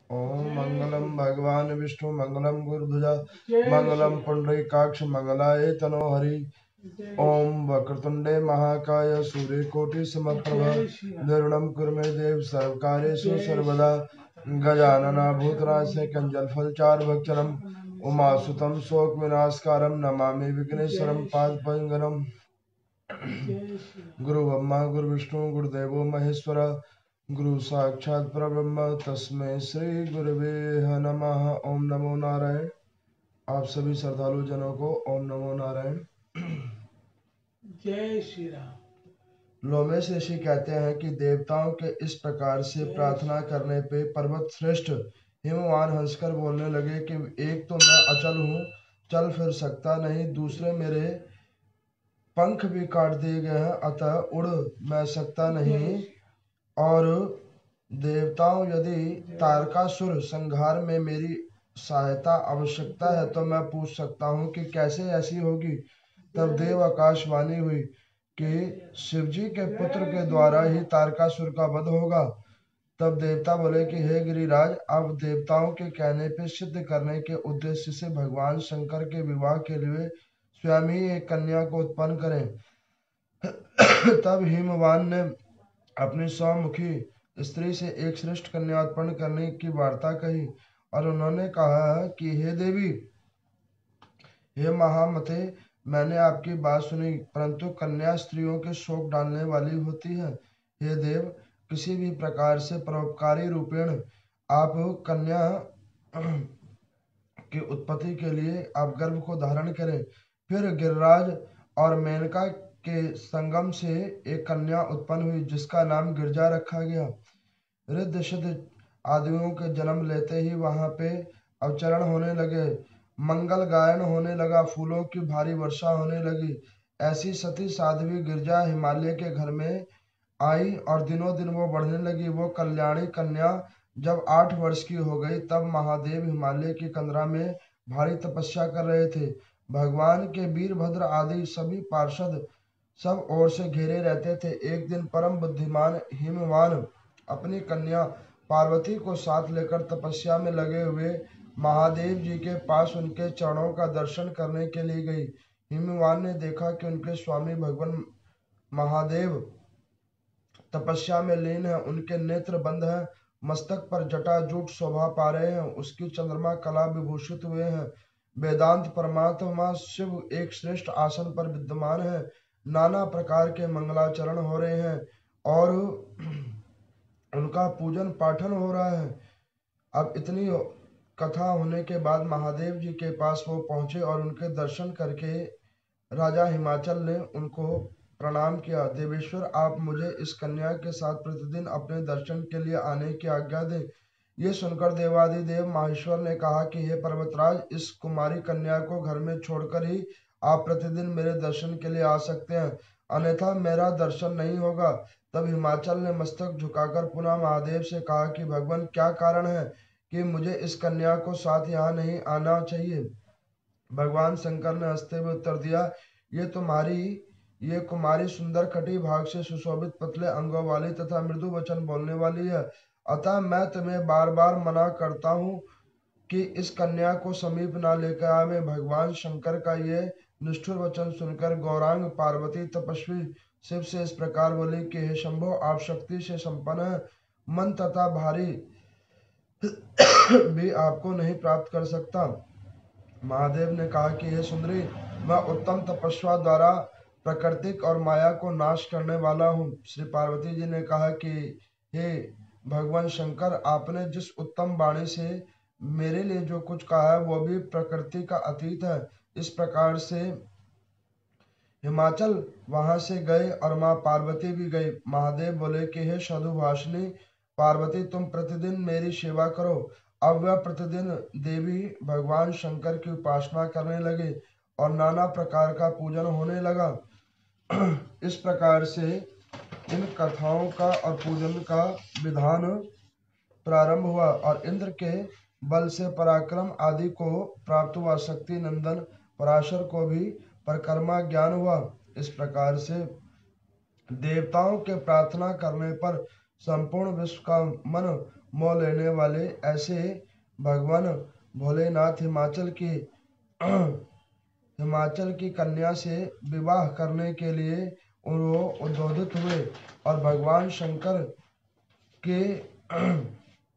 ओम मंगलम भगवान विष्णु मंगलम गुरुध्वजा मंगलम पुंडरीकाक्ष मंगलाय तनोहरि। ओम वक्रतुंडे महाकाय सूर्यकोटि समप्रभ निर्विघ्नं कुरु मे देव सर्वकार्येषु सर्वदा। गजानना भूतनाथ कंजलफलचारुभक्षणम् उमासुतं शोकविनाशकारं नमामि विघ्नेश्वरं पादपङ्कजम्। गुरु ब्रह्मा गुरु विष्णु गुरुदेवो महेश्वर गुरु साक्षात् परब्रह्म तस्मै श्री गुरुवे नमः। ओम नमो नारायण। आप सभी श्रद्धालु जनों को ओम नमो नारायण। जय श्री राम। लोमेश ऋषि कहते हैं कि देवताओं के इस प्रकार से प्रार्थना करने पे पर्वत श्रेष्ठ हिमवान हंसकर बोलने लगे कि एक तो मैं अचल हूँ, चल फिर सकता नहीं, दूसरे मेरे पंख भी काट दिए गए हैं, अतः उड़ मैं सकता नहीं। और देवताओं, यदि तारकासुर संहार में मेरी सहायता आवश्यकता है तो मैं पूछ सकता हूँ कि कैसे ऐसी होगी। तब देव आकाशवाणी हुई कि शिवजी के पुत्र के द्वारा ही तारकासुर का वध होगा। तब देवता बोले कि हे गिरिराज, अब देवताओं के कहने पे सिद्ध करने के उद्देश्य से भगवान शंकर के विवाह के लिए स्वयं ही एक कन्या को उत्पन्न करें। तब हिमवान ने अपनी सौमुखी स्त्री से एक श्रेष्ठ कन्या उत्पन्न करने की वार्ता कही और उन्होंने कहा कि हे देवी, हे महामते, मैंने आपकी बात सुनी, परंतु कन्या स्त्रियों के शोक डालने वाली होती है। हे देव, किसी भी प्रकार से परोपकारी रूपेण आप कन्या की उत्पत्ति के लिए आप गर्भ को धारण करें। फिर गिरिराज और मेनका के संगम से एक कन्या उत्पन्न हुई जिसका नाम गिरजा रखा गया। रिद्ध सिद्ध आदियों के जन्म लेते ही वहां पे अवचरण होने लगे, मंगल गायन होने लगा, फूलों की भारी वर्षा होने लगी। ऐसी सती साध्वी गिरजा हिमालय के घर में आई और दिनों दिन वो बढ़ने लगी। वो कल्याणी कन्या जब 8 वर्ष की हो गई तब महादेव हिमालय की कंदरा में भारी तपस्या कर रहे थे। भगवान के वीरभद्र आदि सभी पार्षद सब ओर से घेरे रहते थे। एक दिन परम बुद्धिमान हिमवान अपनी कन्या पार्वती को साथ लेकर तपस्या में लगे हुए महादेव जी के पास उनके चरणों का दर्शन करने के लिए गई। हिमवान ने देखा कि उनके स्वामी भगवान महादेव तपस्या में लीन है, उनके नेत्र बंद हैं, मस्तक पर जटाजूट शोभा पा रहे हैं, उसकी चंद्रमा कला विभूषित हुए हैं। वेदांत परमात्मा शिव एक श्रेष्ठ आसन पर विद्यमान है, नाना प्रकार के मंगलाचरण हो रहे हैं और उनका पूजन पाठन हो रहा है। अब इतनी कथा होने के बाद महादेव जी के पास वो पहुंचे और उनके दर्शन करके राजा हिमाचल ने उनको प्रणाम किया। देवेश्वर, आप मुझे इस कन्या के साथ प्रतिदिन अपने दर्शन के लिए आने की आज्ञा दें। ये सुनकर देवादिदेव माहेश्वर ने कहा कि हे पर्वतराज, इस कुमारी कन्या को घर में छोड़कर ही आप प्रतिदिन मेरे दर्शन के लिए आ सकते हैं, अन्यथा मेरा दर्शन नहीं होगा। तब हिमाचल ने मस्तक झुकाकर पुनः महादेव से कहा कि भगवान, क्या कारण है कि मुझे इस कन्या को साथ यहाँ नहीं आना चाहिए। भगवान शंकर ने हंसते हुए उत्तर दिया, ये कुमारी सुंदर कटी भाग से सुशोभित पतले अंगों वाली तथा मृदु वचन बोलने वाली है, अतः मैं तुम्हें बार बार मना करता हूँ कि इस कन्या को समीप न लेकर आवे। भगवान शंकर का ये निष्ठुर वचन सुनकर गौरांग पार्वती तपस्वी शिव से इस प्रकार बोली कि हे शंभो, आप शक्ति से संपन्न है, मन तथा भारी भी आपको नहीं प्राप्त कर सकता। महादेव ने कहा कि हे सुंदरी, मैं उत्तम तपस्या द्वारा प्राकृतिक और माया को नाश करने वाला हूँ। श्री पार्वती जी ने कहा कि हे भगवान शंकर, आपने जिस उत्तम वाणी से मेरे लिए जो कुछ कहा है वो भी प्रकृति का अतीत है। इस प्रकार से हिमाचल वहां से गए और माँ पार्वती भी गई। महादेव बोले कि हे साधुभाषिनी पार्वती, तुम प्रतिदिन मेरी सेवा करो। अब वह प्रतिदिन देवी भगवान शंकर की उपासना करने लगे और नाना प्रकार का पूजन होने लगा। इस प्रकार से इन कथाओं का और पूजन का विधान प्रारंभ हुआ और इंद्र के बल से पराक्रम आदि को प्राप्त हुआ। शक्ति नंदन पराशर को भी परिक्रमा ज्ञान हुआ। इस प्रकार से देवताओं के प्रार्थना करने पर संपूर्ण विश्व का मन मोह लेने वाले ऐसे भगवान भोलेनाथ हिमाचल की कन्या से विवाह करने के लिए वो उद्बोधित हुए और भगवान शंकर के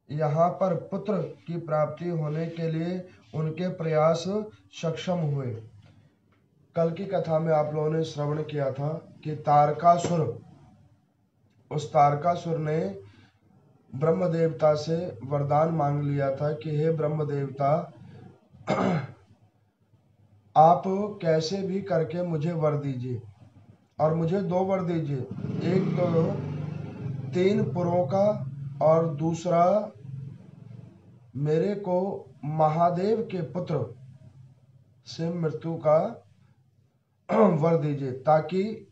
यहाँ पर पुत्र की प्राप्ति होने के लिए उनके प्रयास सक्षम हुए। कल की कथा में आप लोगों ने श्रवण किया था कि उस तारकासुर ने ब्रह्म देवता से वरदान मांग लिया था कि हे ब्रह्म देवता, आप कैसे भी करके मुझे वर दीजिए, और मुझे 2 वर दीजिए, एक तो 3 पुरों का और दूसरा मेरे को महादेव के पुत्र से मृत्यु का वर दीजिए, ताकि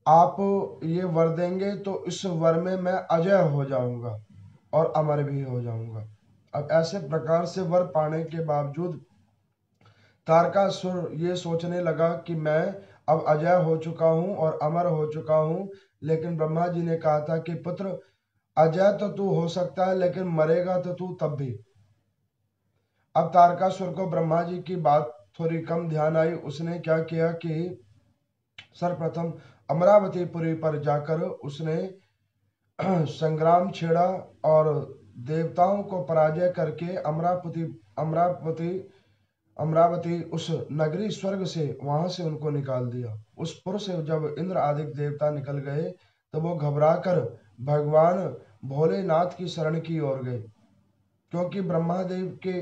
आप ये वर देंगे तो इस वर में मैं अजय हो जाऊंगा और अमर भी हो जाऊंगा। अब ऐसे प्रकार से वर पाने के बावजूद तारकासुर ये सोचने लगा कि मैं अब अजय हो चुका हूं और अमर हो चुका हूं, लेकिन ब्रह्मा जी ने कहा था कि पुत्र, अजय तो तू हो सकता है लेकिन मरेगा तो तू तब भी। अब तारकासुर को ब्रह्मा जी की बात थोड़ी कम ध्यान आई। उसने क्या किया कि सर्वप्रथम अमरावतीपुरी पर जाकर उसने संग्राम छेड़ा और देवताओं को पराजय करके अमरावती उस नगरी स्वर्ग से वहां से उनको निकाल दिया। उस पुर से जब इंद्र आदि देवता निकल गए तो वो घबराकर भगवान भोलेनाथ की शरण की ओर गए, क्योंकि ब्रह्मादेव के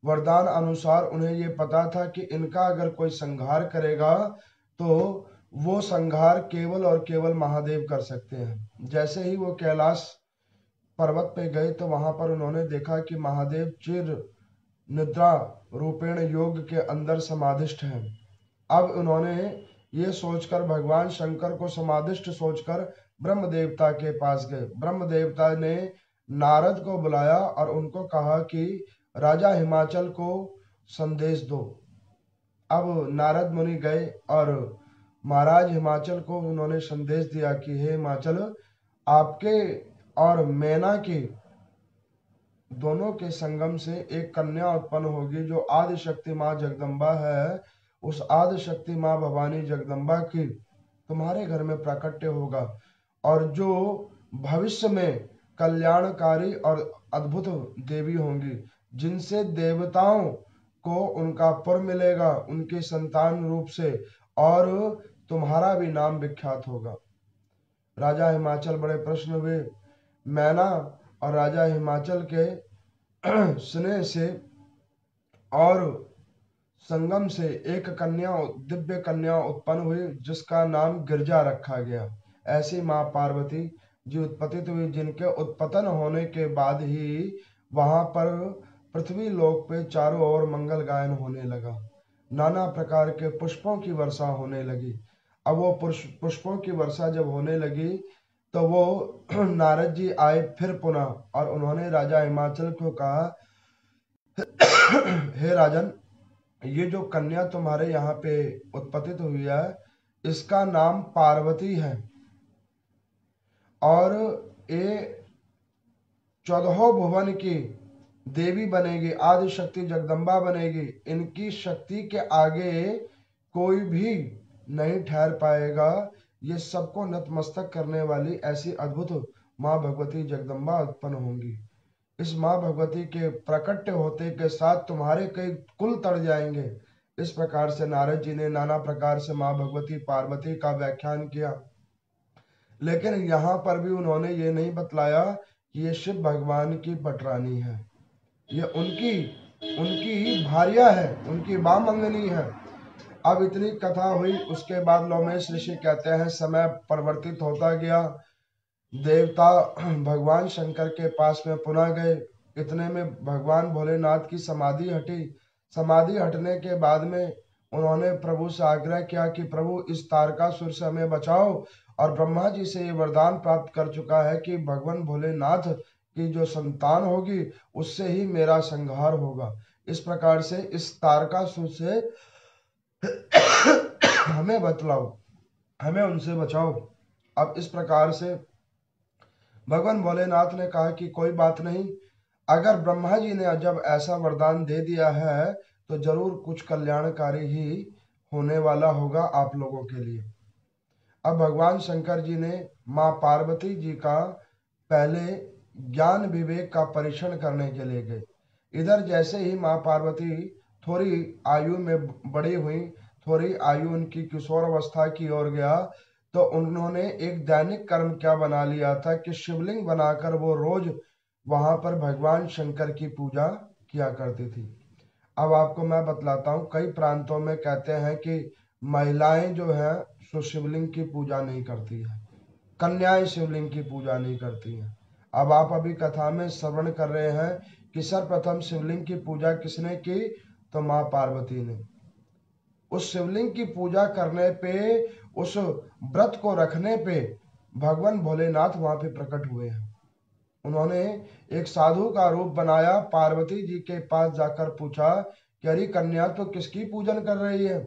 वरदान अनुसार उन्हें ये पता था कि इनका अगर कोई संहार करेगा तो वो संहार केवल और केवल महादेव कर सकते हैं। जैसे ही वो कैलाश पर्वत पे गए तो वहां पर उन्होंने देखा कि महादेव चिर निद्रा रूपेण योग के अंदर समाधिष्ठ हैं। अब उन्होंने ये सोचकर भगवान शंकर को समाधिष्ठ सोचकर ब्रह्म देवता के पास गए। ब्रह्म देवता ने नारद को बुलाया और उनको कहा कि राजा हिमाचल को संदेश दो। अब नारद मुनि गए और महाराज हिमाचल को उन्होंने संदेश दिया कि हे हिमाचल, आपके और मैना के दोनों के संगम से एक कन्या उत्पन्न होगी जो आदि शक्ति माँ जगदम्बा है। उस आदि शक्ति माँ भवानी जगदम्बा की तुम्हारे घर में प्राकट्य होगा, और जो भविष्य में कल्याणकारी और अद्भुत देवी होंगी, जिनसे देवताओं को उनका पुर मिलेगा उनके संतान रूप से, और तुम्हारा भी नाम विख्यात होगा। राजा हिमाचल बड़े प्रसन्न हुए। मैना और राजा हिमाचल के स्नेह से और संगम से एक दिव्य कन्या उत्पन्न हुई, जिसका नाम गिरजा रखा गया। ऐसी माँ पार्वती जी उत्पत्ति हुई, जिनके उत्पतन होने के बाद ही वहां पर पृथ्वी लोक पे चारों ओर मंगल गायन होने लगा, नाना प्रकार के पुष्पों की वर्षा होने लगी। अब वो पुष्पों की वर्षा जब होने लगी तो वो नारद जी आए फिर पुनः, और उन्होंने राजा हिमाचल को कहा, हे राजन, ये जो कन्या तुम्हारे यहाँ पे उत्पत्तित हुई है इसका नाम पार्वती है, और ये 14 भुवन की देवी बनेगी, आदि शक्ति जगदम्बा बनेगी। इनकी शक्ति के आगे कोई भी नहीं ठहर पाएगा। ये सबको नतमस्तक करने वाली ऐसी अद्भुत माँ भगवती जगदम्बा उत्पन्न होंगी। इस माँ भगवती के प्रकट होते के साथ तुम्हारे कई कुल तर जाएंगे। इस प्रकार से नारद जी ने नाना प्रकार से माँ भगवती पार्वती का व्याख्यान किया, लेकिन यहाँ पर भी उन्होंने ये नहीं बतलाया कि ये शिव भगवान की पटरानी है, ये उनकी भार्या है, उनकी बामंगनी है। अब इतनी कथा हुई, उसके बाद लोमेश ऋषि कहते हैं समय परिवर्तित होता गया। देवता भगवान शंकर के पास में पुनः गए। इतने में भगवान भोलेनाथ की समाधि हटी। समाधि हटने के बाद में उन्होंने प्रभु से आग्रह किया कि प्रभु, इस तारकासुर से हमें बचाओ, और ब्रह्मा जी से ये वरदान प्राप्त कर चुका है कि भगवान भोलेनाथ की जो संतान होगी उससे ही मेरा संहार होगा। इस प्रकार से इस तारकासुर से हमें बतलाओ, हमें उनसे बचाओ। अब इस प्रकार से भगवान भोलेनाथ ने कहा कि कोई बात नहीं, अगर ब्रह्मा जी ने जब ऐसा वरदान दे दिया है तो जरूर कुछ कल्याणकारी ही होने वाला होगा आप लोगों के लिए। अब भगवान शंकर जी ने माँ पार्वती जी का पहले ज्ञान विवेक का परीक्षण करने के लिए गए। इधर जैसे ही माँ पार्वती थोड़ी आयु में बड़ी हुई, थोड़ी आयु उनकी किशोर अवस्था की ओर गया, तो उन्होंने एक दैनिक कर्म क्या बना लिया था कि शिवलिंग बनाकर वो रोज वहां पर भगवान शंकर की पूजा किया करती थी। अब आपको मैं बतलाता हूँ, कई प्रांतों में कहते हैं कि महिलाएं जो है सो शिवलिंग की पूजा नहीं करती है, कन्याएं शिवलिंग की पूजा नहीं करती हैं। अब आप अभी कथा में श्रवण कर रहे हैं कि सर्वप्रथम शिवलिंग की पूजा किसने की, तो माँ पार्वती ने। उस शिवलिंग की पूजा करने पे, उस व्रत को रखने पे भगवान भोलेनाथ वहां पे प्रकट हुए हैं। उन्होंने एक साधु का रूप बनाया, पार्वती जी के पास जाकर पूछा कि अरे कन्या तो किसकी पूजन कर रही है।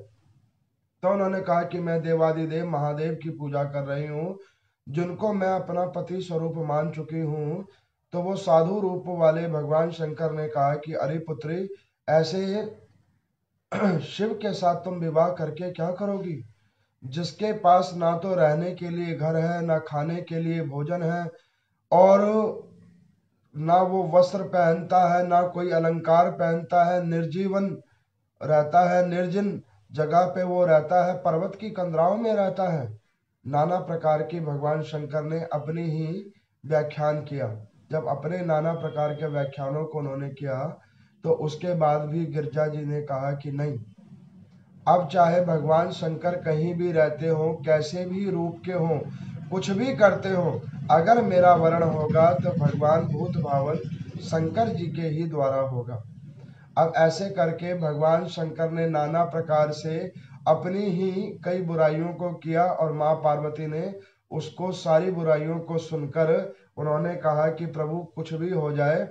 तो उन्होंने कहा कि मैं देवादिदेव महादेव की पूजा कर रही हूँ, जिनको मैं अपना पति स्वरूप मान चुकी हूँ। तो वो साधु रूप वाले भगवान शंकर ने कहा कि अरे पुत्री, ऐसे शिव के साथ तुम विवाह करके क्या करोगी, जिसके पास ना तो रहने के लिए घर है, ना खाने के लिए भोजन है, और ना वो वस्त्र पहनता है, ना कोई अलंकार पहनता है, निर्जीवन रहता है, निर्जन जगह पे वो रहता है, पर्वत की कंदराओं में रहता है। नाना प्रकार की भगवान शंकर ने अपनी ही व्याख्यान किया। जब अपने नाना प्रकार के व्याख्यानों को उन्होंने किया, तो उसके बाद भी गिरजा जी ने कहा कि नहीं, अब चाहे भगवान शंकर कहीं भी रहते हो, कैसे भी रूप के हो, कुछ भी करते हो, अगर मेरा वर्ण होगा तो भगवान भूत भावन शंकर जी के ही द्वारा होगा। अब ऐसे करके भगवान शंकर ने नाना प्रकार से अपनी ही कई बुराइयों को किया, और माँ पार्वती ने उसको सारी बुराइयों को सुनकर उन्होंने कहा कि प्रभु कुछ भी हो जाए,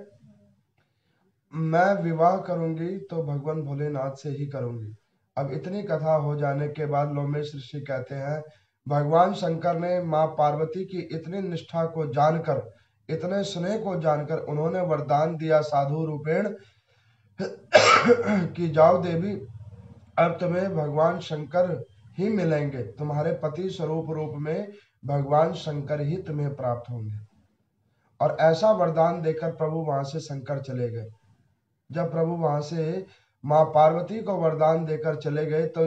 मैं विवाह करूंगी तो भगवान भोलेनाथ से ही करूंगी। अब इतनी कथा हो जाने के बाद लोमेश ऋषि कहते हैं, भगवान शंकर ने माँ पार्वती की इतनी निष्ठा को जानकर, इतने स्नेह को जानकर उन्होंने वरदान दिया साधु रूपेण कि जाओ देवी, अब तुम्हें भगवान शंकर ही मिलेंगे, तुम्हारे पति स्वरूप रूप में भगवान शंकर ही तुम्हें प्राप्त होंगे। और ऐसा वरदान देकर प्रभु वहां से शंकर चले गए। जब प्रभु वहां से माँ पार्वती को वरदान देकर चले गए, तो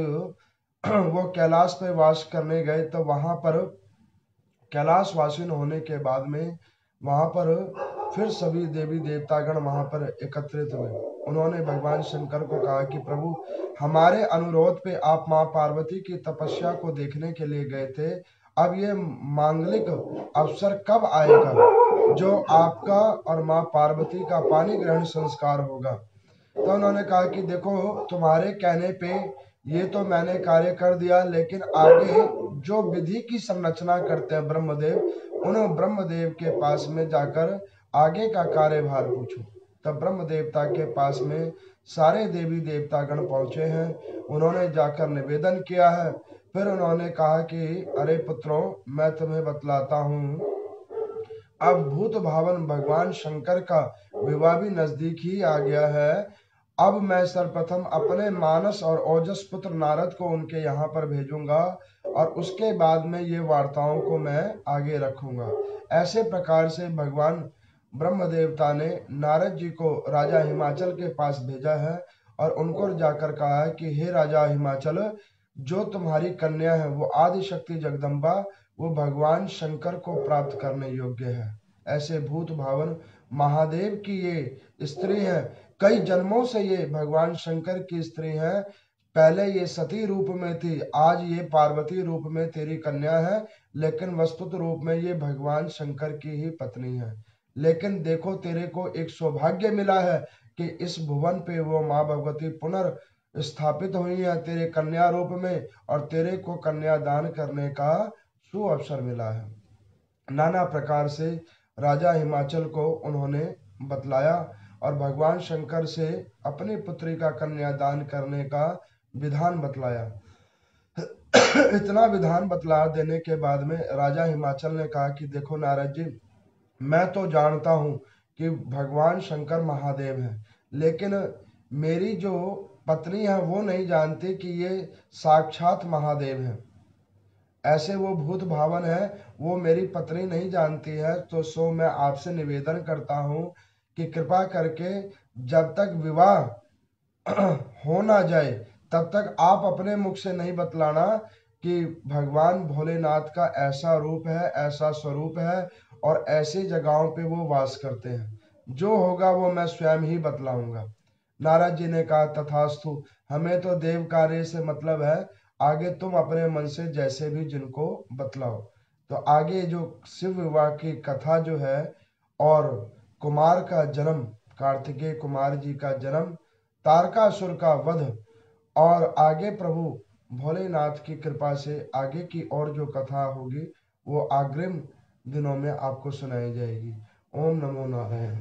वो कैलाश पे वास करने गए। तो वहां पर कैलाश वासीन होने के बाद में वहां पर फिर सभी देवी देवतागण वहां पर एकत्रित हुए। उन्होंने भगवान शंकर को कहा कि प्रभु, हमारे अनुरोध पे आप माँ पार्वती की तपस्या को देखने के लिए गए थे, अब ये मांगलिक अवसर कब आएगा जो आपका और माँ पार्वती का पानी ग्रहण संस्कार होगा। तो उन्होंने कहा कि देखो, तुम्हारे कहने पे ये तो मैंने कार्य कर दिया, लेकिन आगे जो विधि की संरचना करते हैं ब्रह्मदेव, उन ब्रह्मदेव के पास में जाकर आगे का कार्यभार पूछो। तब ब्रह्म देवता के पास में सारे देवी देवतागण पहुंचे हैं। उन्होंने जाकर निवेदन किया है। फिर उन्होंने कहा कि अरे पुत्रों, मैं तुम्हें बतलाता हूँ, अब भूत भावन भगवान शंकर का विवाह भी नजदीक ही आ गया है। अब मैं सर्वप्रथम अपने मानस और ओजस पुत्र नारद को उनके यहाँ पर भेजूंगा, और उसके बाद में ये वार्ताओं को मैं आगे रखूंगा। ऐसे प्रकार से भगवान ब्रह्म देवता ने नारद जी को राजा हिमाचल के पास भेजा है, और उनको जाकर कहा है कि हे राजा हिमाचल, जो तुम्हारी कन्या है वो आदि शक्ति जगदम्बा, वो भगवान शंकर को प्राप्त करने योग्य है। ऐसे भूत भावन महादेव की ये स्त्री है, कई जन्मों से ये भगवान शंकर की स्त्री है। पहले ये सती रूप में थी, आज ये पार्वती रूप में तेरी कन्या है, लेकिन वस्तुत रूप में ये भगवान शंकर की ही पत्नी है। लेकिन देखो, तेरे को एक सौभाग्य मिला है कि इस भुवन पे वो माँ भगवती पुनर्स्थापित हुई है तेरे कन्या रूप में, और तेरे को कन्यादान करने का सुअवसर मिला है। नाना प्रकार से राजा हिमाचल को उन्होंने बतलाया, और भगवान शंकर से अपनी पुत्री का कन्यादान करने का विधान बतलाया। इतना विधान बतला देने के बाद में राजा हिमाचल ने कहा कि देखो नारद जी, मैं तो जानता हूं कि भगवान शंकर महादेव हैं, लेकिन मेरी जो पत्नी है वो नहीं जानती कि ये साक्षात महादेव हैं। ऐसे वो भूत भावन है, वो मेरी पत्नी नहीं जानती है। तो सो मैं आपसे निवेदन करता हूँ कि कृपा करके जब तक विवाह हो ना जाए तब तक आप अपने मुख से नहीं बतलाना कि भगवान भोलेनाथ का ऐसा रूप है, ऐसा स्वरूप है और ऐसी जगहों पे वो वास करते हैं। जो होगा वो मैं स्वयं ही बतलाऊंगा। नारद जी ने कहा तथास्तु, हमें तो देव कार्य से मतलब है, आगे तुम अपने मन से जैसे भी जिनको बतलाओ। तो आगे जो शिव विवाह की कथा जो है और कुमार का जन्म, कार्तिकेय कुमार जी का जन्म, तारकासुर का वध और आगे प्रभु भोलेनाथ की कृपा से आगे की और जो कथा होगी वो अग्रिम दिनों में आपको सुनाई जाएगी। ओम नमो नारायण।